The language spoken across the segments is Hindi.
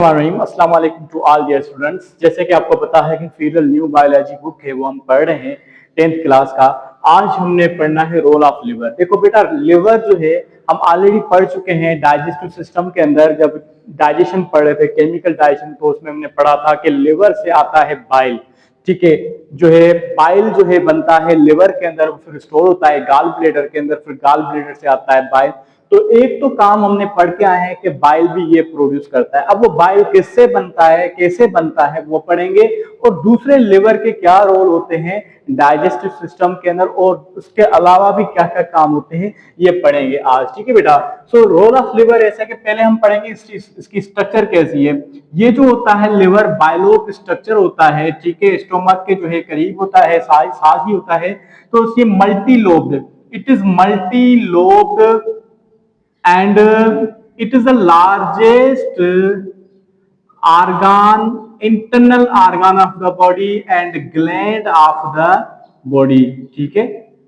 अस्सलाम वालेकुम टू ऑल डियर स्टूडेंट्स। जैसे कि आपको पता है कि फीडल न्यू बायोलॉजी बुक है वो हम पढ़ रहे हैं 10th क्लास का। आज हमने पढ़ना है रोल ऑफ लिवर। देखो बेटा, लिवर जो है हम ऑलरेडी पढ़ चुके हैं डाइजेस्टिव सिस्टम के अंदर। जब डाइजेशन पढ़ रहे थे, केमिकल डाइजेशन, तो उसमें हमने पढ़ा था कि लिवर से आता है बाइल। ठीक है, जो है बाइल जो है बनता है लिवर के अंदर, फिर स्टोर होता है गाल ब्लेडर के अंदर, फिर गाल ब्लेडर से आता है बाइल। तो एक तो काम हमने पढ़ के आए हैं कि बाइल भी ये प्रोड्यूस करता है। अब वो बाइल किससे बनता है, कैसे बनता है, वो पढ़ेंगे। और दूसरे लिवर के क्या रोल होते हैं डाइजेस्टिव सिस्टम के अंदर, और उसके अलावा भी क्या क्या काम होते हैं, ये पढ़ेंगे आज। ठीक है बेटा। सो रोल ऑफ लिवर ऐसा कि पहले हम पढ़ेंगे इसकी स्ट्रक्चर कैसी है। ये जो होता है लिवर बाइलोप स्ट्रक्चर होता है। ठीक है, स्टोमक के जो है करीब होता है, साथ ही होता है। तो ये multi lobed, it is multi lobed and it is the largest organ, internal organ of the body and gland of the body। ठीक है,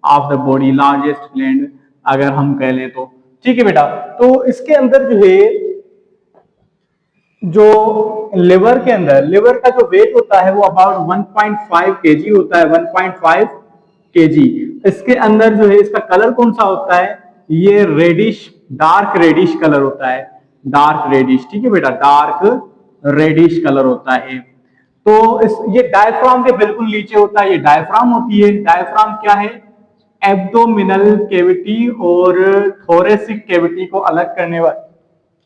of the body, largest gland अगर हम कह लें तो। ठीक है बेटा, तो इसके अंदर जो है, जो लिवर के अंदर, लिवर का जो वेट होता है वो अबाउट 1.5 kg होता है, 1.5 kg। इसके अंदर जो है इसका कलर कौन सा होता है, ये रेडिश, डार्क रेडिश कलर होता है, डार्क रेडिश। ठीक है बेटा, डार्क रेडिश कलर होता है। तो ये डायफ्राम के बिल्कुल नीचे होता है, ये डायफ्राम होती है। डायफ्राम क्या है, एब्डोमिनल कैविटी और थोरेसिक कैविटी को अलग करने वाली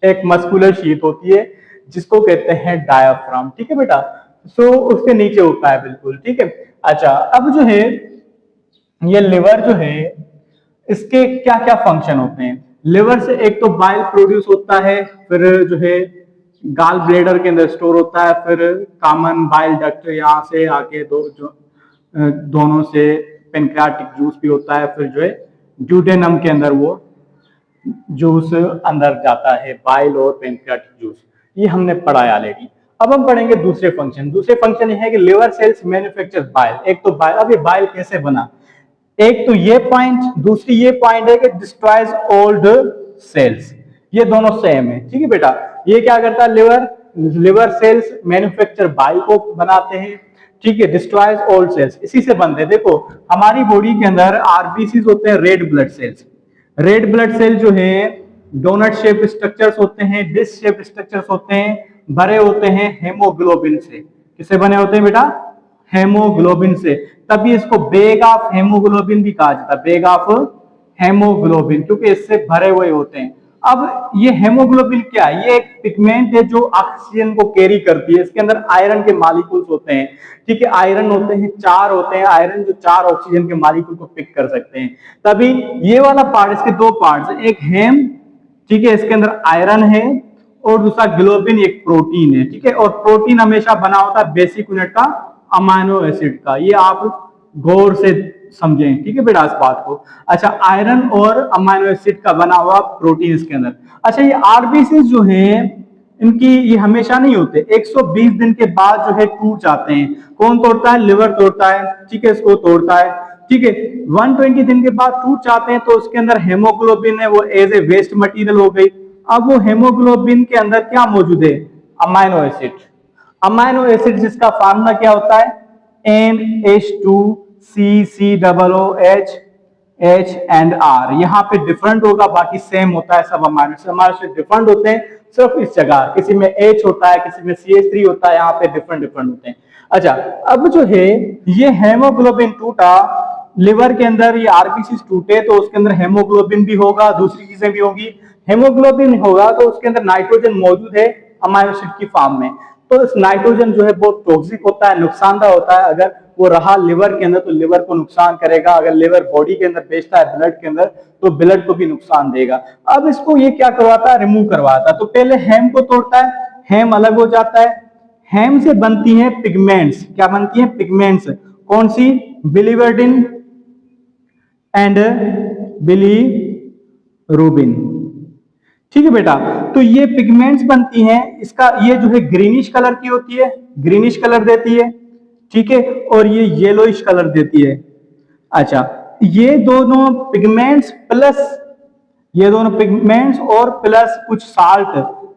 एक मस्कुलर शीट होती है जिसको कहते हैं डायफ्राम। ठीक है बेटा, सो उसके नीचे होता है बिल्कुल। ठीक है, अच्छा अब जो है ये लिवर जो है, इसके क्या क्या फंक्शन होते हैं। लिवर से एक तो बाइल प्रोड्यूस होता है, फिर जो है गाल ब्लेडर के अंदर स्टोर होता है, फिर कॉमन बाइल डक्ट यहाँ से आके दोनों से पेनक्रियाटिक जूस भी होता है, फिर जो है ड्यूडेनम के अंदर वो जूस अंदर जाता है, बाइल और पेनक्रियाटिक जूस। ये हमने पढ़ा है ऑलरेडी। अब हम पढ़ेंगे दूसरे फंक्शन। दूसरे फंक्शन ये है कि लिवर सेल्स मैन्युफैक्चर बाइल। एक तो बाइल, अब ये बाइल कैसे बना, एक तो ये पॉइंट, दूसरी ये पॉइंट है कि डिस्ट्रॉयज ओल्ड सेल्स। ये दोनों सेम है। ठीक है बेटा, ये क्या करता है, लिवर सेल्स मैन्युफैक्चर बाइल को बनाते हैं। ठीक है, डिस्ट्रॉयज ओल्ड सेल्स इसी से बनते हैं। देखो हमारी बॉडी के अंदर आरबीसीज होते हैं, red blood cells. Red blood cell जो है डोनट शेप स्ट्रक्चर्स होते हैं, डिश शेप स्ट्रक्चर्स होते हैं, भरे होते हैं हेमोग्लोबिन से। किससे बने होते हैं बेटा, हेमोग्लोबिन से। तभी इसको बैग ऑफ हेमोग्लोबिन भी कहा जाता है, बैग ऑफ हेमोग्लोबिन, क्योंकि इससे भरे हुए होते हैं। अब ये हेमोग्लोबिन क्या है, ये एक पिगमेंट है जो ऑक्सीजन को कैरी करती है। इसके अंदर आयरन के मॉलिक्यूल्स होते हैं। ठीक है, आयरन होते हैं, 4 होते हैं आयरन, जो 4 ऑक्सीजन के मॉलिक्यूल को पिक कर सकते हैं। तभी ये वाला पार्ट, इसके 2 पार्ट्स, एक हेम, ठीक है, इसके अंदर आयरन है, और दूसरा ग्लोबिन, एक प्रोटीन है। ठीक है, और प्रोटीन हमेशा बना होता है बेसिक यूनिट का, अमाइनो एसिड का। ये आप गौर से समझें। ठीक है बेटा इस बात को। अच्छा, आयरन और अमाइनो एसिड का बना हुआ प्रोटीन इसके अंदर। अच्छा, ये आरबीसी जो है इनकी ये हमेशा नहीं होते, 120 दिन के बाद जो है टूट जाते हैं। कौन तोड़ता है, लिवर तोड़ता है। ठीक है, इसको तोड़ता है। ठीक है, 120 दिन के बाद टूट जाते हैं, तो उसके अंदर हेमोग्लोबिन है, वो एज ए वेस्ट मटेरियल हो गई। अब वो हेमोग्लोबिन के अंदर क्या मौजूद है, अमाइनो एसिड। अमाइनो एसिड जिसका फार्मूला क्या होता है, NH2CCOOH H एंड R। यहाँ पे डिफरेंट होगा, बाकी सेम होता है सब amino acid. Amino acid different होते हैं सिर्फ इस जगह, किसी में H होता है, किसी में CH3 होता है, यहाँ पे डिफरेंट होते हैं। अच्छा, अब जो है ये हेमोग्लोबिन टूटा लिवर के अंदर, ये आरबीसी टूटे तो उसके अंदर हेमोग्लोबिन भी होगा, दूसरी चीजें भी होगी। हेमोग्लोबिन होगा तो उसके अंदर नाइट्रोजन मौजूद है अमाइनो एसिड की फॉर्म में। तो इस नाइट्रोजन जो है बहुत टॉक्सिक होता है, नुकसानदायक होता है। अगर वो रहा लिवर के अंदर तो लिवर को नुकसान करेगा, अगर लिवर बॉडी के अंदर बेचता है ब्लड के अंदर तो ब्लड को भी नुकसान देगा। अब इसको ये क्या करवाता है, रिमूव करवाता है। तो पहले हेम को तोड़ता है, हेम अलग हो जाता है। हेम से बनती है पिगमेंट्स। क्या बनती है, पिगमेंट्स। कौन सी, बिलीवर्डिन एंड बिलीरुबिन। ठीक है बेटा, तो ये पिगमेंट्स बनती हैं। इसका ये जो है ग्रीनिश कलर की होती है, ग्रीनिश कलर देती है। ठीक है, और ये येलोइश कलर देती है। अच्छा, ये दोनों पिगमेंट्स और प्लस कुछ साल्ट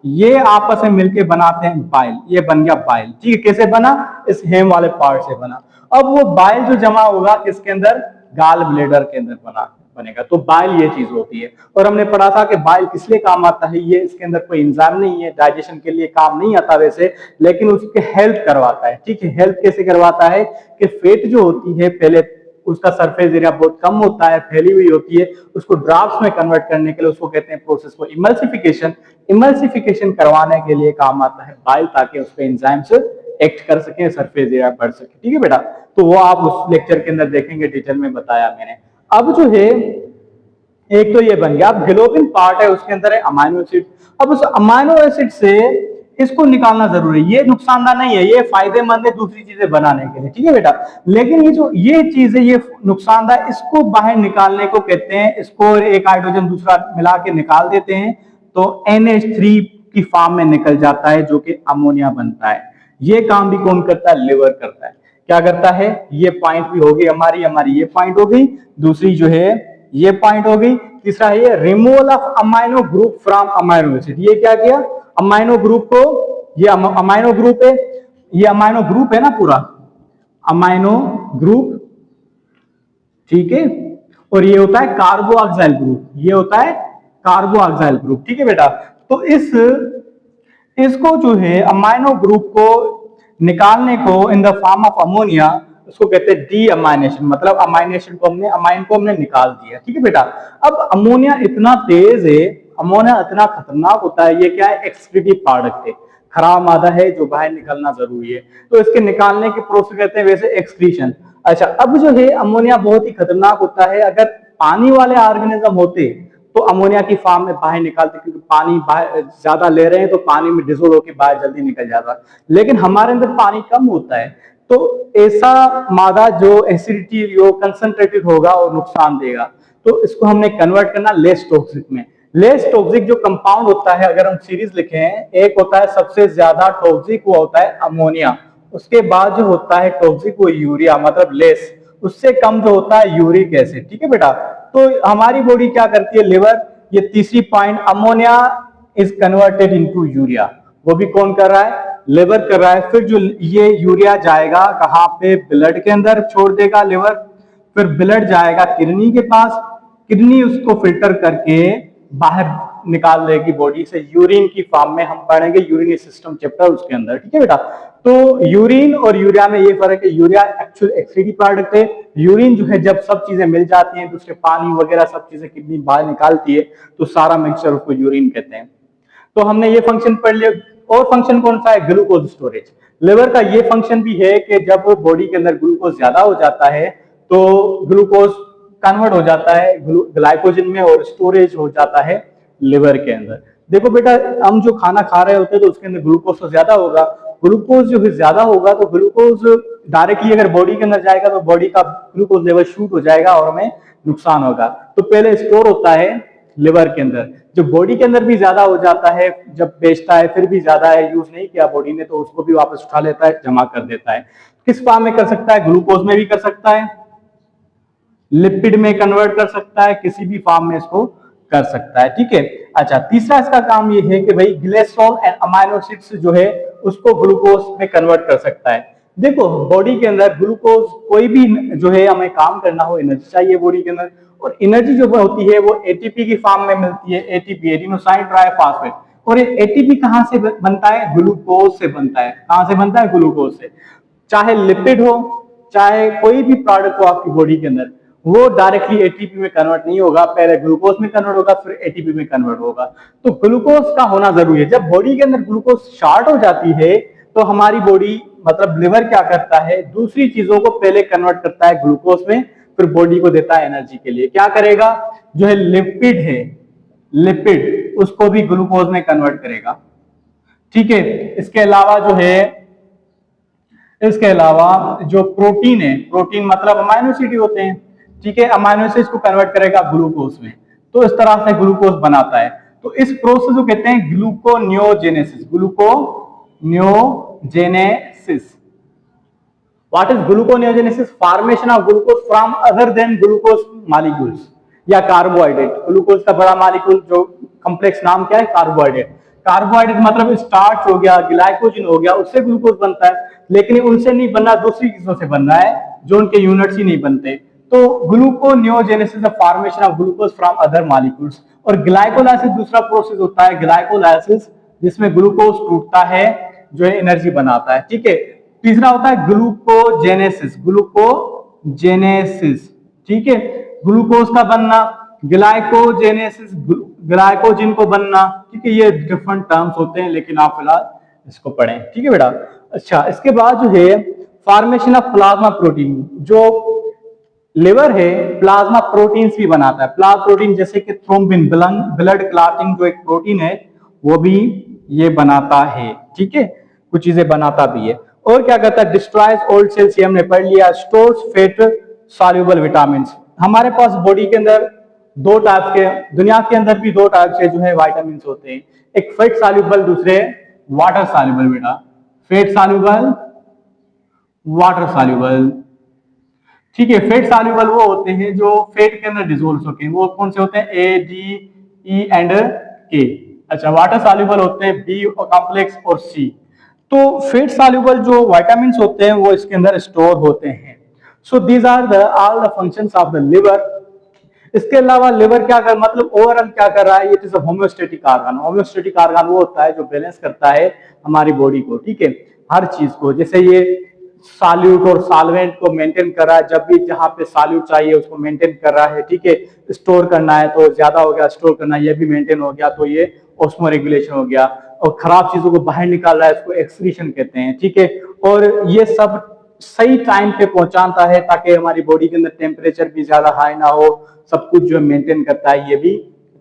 ये आपस में मिलके बनाते हैं बाइल, ये बन गया बाइल। ठीक है, कैसे बना? इस हेम वाले पार्ट से बना। अब वो बाइल जो जमा होगा किसके अंदर? गाल ब्लेडर के अंदर बनेगा। तो बाइल ये चीज होती है। और हमने पढ़ा था कि बाइल किस लिए काम आता है, ये इसके अंदर कोई एंजाइम नहीं है, डाइजेशन के लिए काम नहीं आता वैसे, लेकिन उसके हेल्प करवाता है। ठीक है, हेल्प कैसे करवाता है कि फैट जो होती है पहले उसका सरफेस एरिया बहुत कम होता है, फैली हुई होती है, उसको ड्राफ्ट्स में कन्वर्ट करने के लिए उसको कहते हैं प्रोसेस को इमल्सिफिकेशन। इमल्सिफिकेशन करवाने के लिए काम आता है बाइल, ताकि उस पे एंजाइम्स एक्ट कर सके, सरफेस एरिया बढ़ सके। ठीक है बेटा, तो वो आप उस लेक्चर के अंदर देखेंगे, डिटेल में बताया मैंने। अब जो है एक तो ये बन गया। अब ग्लोबिन पार्ट है, उसके अंदर है अमाइनो एसिड। अब उस अमाइनो एसिड से इसको निकालना जरूरी है। ये नुकसानदार नहीं है, ये फायदेमंद है दूसरी चीजें बनाने के लिए। ठीक है बेटा, लेकिन ये जो ये चीज है ये नुकसानदार, इसको बाहर निकालने को कहते हैं, इसको एक हाइड्रोजन दूसरा मिला के निकाल देते हैं तो NH3 की फॉर्म में निकल जाता है, जो कि अमोनिया बनता है। ये काम भी कौन करता है? लिवर करता है। क्या करता है? ये पॉइंट भी होगी हमारी ये पॉइंट हो गई, दूसरी जो है ये पॉइंट हो गई, तीसरा है ये removal of amino group from amino acid. ये क्या किया? अमाइनो ग्रुप को, ये अमाइनो ग्रुप है, ये अमाइनो ग्रुप है ना पूरा, अमाइनो ग्रुप। ठीक है, और ये होता है कार्बोऑक्सिल ग्रुप, ये होता है कार्बोऑक्सिल ग्रुप। ठीक है बेटा, तो इसको जो है अमाइनो ग्रुप को निकालने को in the form of ammonia, उसको कहते हैं डी अमाइनेशन। मतलब अमाइनेशन को अमाइन को हमने निकाल दिया। ठीक है बेटा, अब अमोनिया इतना तेज है, अमोनिया इतना खतरनाक होता है, ये क्या है? एक्सक्रीटिव प्रोडक्ट है, खराब मादा है जो बाहर निकलना जरूरी है, तो इसके निकालने की प्रोसेस कहते हैं वैसे एक्सक्रीशन। अच्छा, अब जो है अमोनिया बहुत ही खतरनाक होता है। अगर पानी वाले ऑर्गेनिज्म होते तो अमोनिया की फॉर्म में बाहर निकालते, क्योंकि पानी बाहर ज्यादा ले रहे हैं तो पानी में डिसोल्व होकर बाहर जल्दी निकल जाता। लेकिन हमारे अंदर पानी कम होता है, तो ऐसा मादा जो एसिडिटी जो कंसंट्रेटेड होगा और नुकसान देगा, तो इसको हमने कन्वर्ट करना लेस टॉक्सिक में। लेस टॉक्सिक जो कंपाउंड होता है, अगर हम सीरीज लिखे हैं, एक होता है सबसे ज्यादा टॉक्सिक, वो होता है अमोनिया। उसके बाद जो होता है टॉक्सिक वो यूरिया, मतलब लेस, उससे कम जो होता है यूरिक एसिड। ठीक है बेटा, तो हमारी बॉडी क्या करती है? लिवर, ये तीसरी point, ammonia is converted into urea, वो भी कौन कर रहा है? लिवर कर रहा है। फिर जो ये यूरिया जाएगा कहां पे? ब्लड के अंदर छोड़ देगा लिवर, फिर ब्लड जाएगा किडनी के पास, किडनी उसको फिल्टर करके बाहर निकाल देगी बॉडी से, यूरिन की फॉर्म में। हम पढ़ेंगे यूरिनरी सिस्टम चैप्टर उसके अंदर। ठीक है बेटा, तो यूरिन और यूरिया में ये फर्क है, यूरिया एक्चुअल एक्सक्रीटिव प्रोडक्ट है, यूरिन जो है जब सब चीजें मिल जाती हैं, दूसरे पानी वगैरह सब चीजें किडनी बाहर निकालती है, तो सारा मिक्सचर उसको यूरिन कहते हैं। तो हमने ये फंक्शन पढ़ लिया। और फंक्शन कौन सा है? Glucose storage. लिवर का ये फंक्शन भी है कि जब बॉडी के अंदर ग्लूकोज ज्यादा हो जाता है तो ग्लूकोज कन्वर्ट हो जाता है ग्लाइकोजन में और स्टोरेज हो जाता है लिवर के अंदर। देखो बेटा, हम जो खाना खा रहे होते हैं तो उसके अंदर ग्लूकोज तो ज्यादा होगा, ग्लूकोज जो ज्यादा होगा तो ग्लूकोज डायरेक्टली अगर बॉडी के अंदर जाएगा तो बॉडी का ग्लूकोज लेवल शूट हो जाएगा और हमें नुकसान होगा। तो पहले स्टोर होता है लिवर के अंदर, जो बॉडी के अंदर भी ज्यादा हो जाता है, जब बेचता है फिर भी ज्यादा है, यूज नहीं किया बॉडी ने तो उसको भी वापस उठा लेता है, जमा कर देता है। किस फॉर्म में कर सकता है? ग्लूकोज में भी कर सकता है, लिपिड में कन्वर्ट कर सकता है, किसी भी फॉर्म में इसको कर सकता है। ठीक है। अच्छा, तीसरा इसका काम ये है कि भाई ग्लिसरॉल एंड अमाइनो एसिड्स जो है उसको ग्लूकोज में कन्वर्ट कर सकता है। देखो, बॉडी के अंदर ग्लूकोज कोई भी जो है हमें काम करना हो, एनर्जी चाहिए बॉडी के अंदर, और एनर्जी जो होती है वो एटीपी की फॉर्म में मिलती है, एटीपी एडिनोसाइन ट्राइफॉस्फेट। और ये एटीपी कहां से बनता है? ग्लूकोज से बनता है। कहां से बनता है? ग्लूकोज से। चाहे लिपिड हो, चाहे कोई भी प्रोडक्ट हो आपकी बॉडी के अंदर, वो डायरेक्टली एटीपी में कन्वर्ट नहीं होगा, पहले ग्लूकोज में कन्वर्ट होगा फिर एटीपी में कन्वर्ट होगा। तो ग्लूकोज का होना जरूरी है। जब बॉडी के अंदर ग्लूकोज शॉर्ट हो जाती है तो हमारी बॉडी मतलब लिवर क्या करता है? दूसरी चीजों को पहले कन्वर्ट करता है ग्लूकोज में, फिर बॉडी को देता है एनर्जी के लिए। क्या करेगा? जो है लिपिड है, लिपिड उसको भी ग्लूकोज में कन्वर्ट करेगा। ठीक है। इसके अलावा जो है, इसके अलावा जो प्रोटीन है, प्रोटीन मतलब अमाइनो एसिड होते हैं, ठीक है, अमाइनो एसिड को कन्वर्ट करेगा ग्लूकोज में। तो इस तरह से ग्लूकोज बनाता है। तो इस प्रोसेस को कहते हैं gluconeogenesis. Gluconeogenesis. What is gluconeogenesis? Formation of glucose from other than glucose molecules या कार्बोहाइड्रेट। ग्लूकोज का बड़ा मॉलिक्यूल जो कॉम्प्लेक्स नाम क्या है? कार्बोहाइड्रेट। कार्बोहाइड्रेट मतलब स्टार्च हो गया, ग्लाइकोजन हो गया, उससे ग्लूकोज बनता है, लेकिन उनसे नहीं बनना, दूसरी चीजों से बनना है जो उनके यूनिट्स ही नहीं बनते। तो gluconeogenesis the formation of glucose from other molecules. और ग्लाइकोलाइसिस दूसरा प्रोसेस होता है, ग्लाइकोलाइसिस, जिसमें ग्लूकोज टूटता है, जो है एनर्जी बनाता है, ठीक है। तीसरा होता है ग्लूकोजेनेसिस, ग्लूकोजेनेसिस, ठीक है, ग्लूकोज का बनना, ग्लाइकोजेनेसिस, ग्लाइकोजन को बनना, ठीक है। ये डिफरेंट टर्म्स होते हैं, लेकिन आप फिलहाल इसको पढ़ें, ठीक है बेटा। अच्छा, इसके बाद जो है फॉर्मेशन ऑफ प्लाज्मा प्रोटीन, जो लिवर है प्लाज्मा प्रोटीन्स भी बनाता है, प्लाज्मा प्रोटीन जैसे कि थ्रोम्बिन, ब्लड क्लॉटिंग जो एक प्रोटीन है वो भी ये बनाता है, ठीक है, कुछ चीजें बनाता भी है। और क्या करता है, डिस्ट्रॉयज ओल्ड सेल्स, ये हमने पढ़ लिया। Stores fat soluble vitamin. हमारे पास बॉडी के अंदर दो टाइप के, दुनिया के अंदर भी दो टाइप के जो है विटामिन होते हैं, एक फैट सॉल्युबल, दूसरे वाटर सॉल्युबल बेटा। फैट सॉल्युबल, वाटर सॉल्युबल, ठीक है। फैट सॉल्युबल वो होते हैं जो फैट के अंदर डिसोल्व होते हैं, वो कौन से होते हैं, ए, डी, ई एंड के। अच्छा, वाटर सॉल्युबल होते हैं बी कॉम्प्लेक्स और सी। तो फैट सॉल्युबल जो विटामिन्स होते हैं वो इसके अंदर स्टोर होते हैं। So these are the all the functions of the liver. इसके अलावा लिवर क्या कर, मतलब ओवरऑल क्या कर रहा है, it is a homeostatic organ. Homeostatic organ वो होता है जो बैलेंस करता है हमारी बॉडी को, ठीक है, हर चीज को। जैसे ये सॉल्यूट और सॉल्वेंट को मेंटेन कर रहा है, जब भी जहां पे सॉल्यूट चाहिए उसको मेंटेन कर रहा है, ठीक है। स्टोर करना है तो ज्यादा हो गया, स्टोर करना ये भी मेंटेन हो गया, तो ये ऑस्मो रेगुलेशन हो गया। और खराब चीजों को बाहर निकाल रहा है, इसको एक्सक्रीशन कहते हैं, ठीक है। और ये सब सही टाइम पे पहुंचाता है ताकि हमारी बॉडी के अंदर टेम्परेचर भी ज्यादा हाई ना हो, सब कुछ जो मेंटेन करता है, ये भी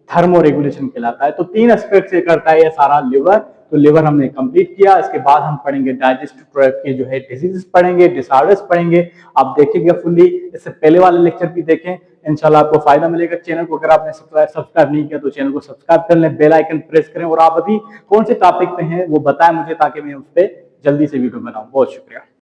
थर्मो रेगुलेशन कहलाता है। तो तीन एस्पेक्ट से करता है ये सारा लिवर। तो लिवर हमने कंप्लीट किया। इसके बाद हम पढ़ेंगे डाइजेस्टिव ट्रैक्ट के जो है डिजीजेस पढ़ेंगे, डिसऑर्डर्स पढ़ेंगे, आप देखेंगे फुल्ली। इससे पहले वाले लेक्चर भी देखें, इंशाल्लाह आपको फायदा मिलेगा। चैनल को अगर आपने सब्सक्राइब नहीं किया तो चैनल को सब्सक्राइब कर लें, बेल आइकन प्रेस करें, और आप अभी कौन से टॉपिक पे हैं वो बताएं मुझे, ताकि मैं उस पर जल्दी से वीडियो बनाऊं। बहुत शुक्रिया।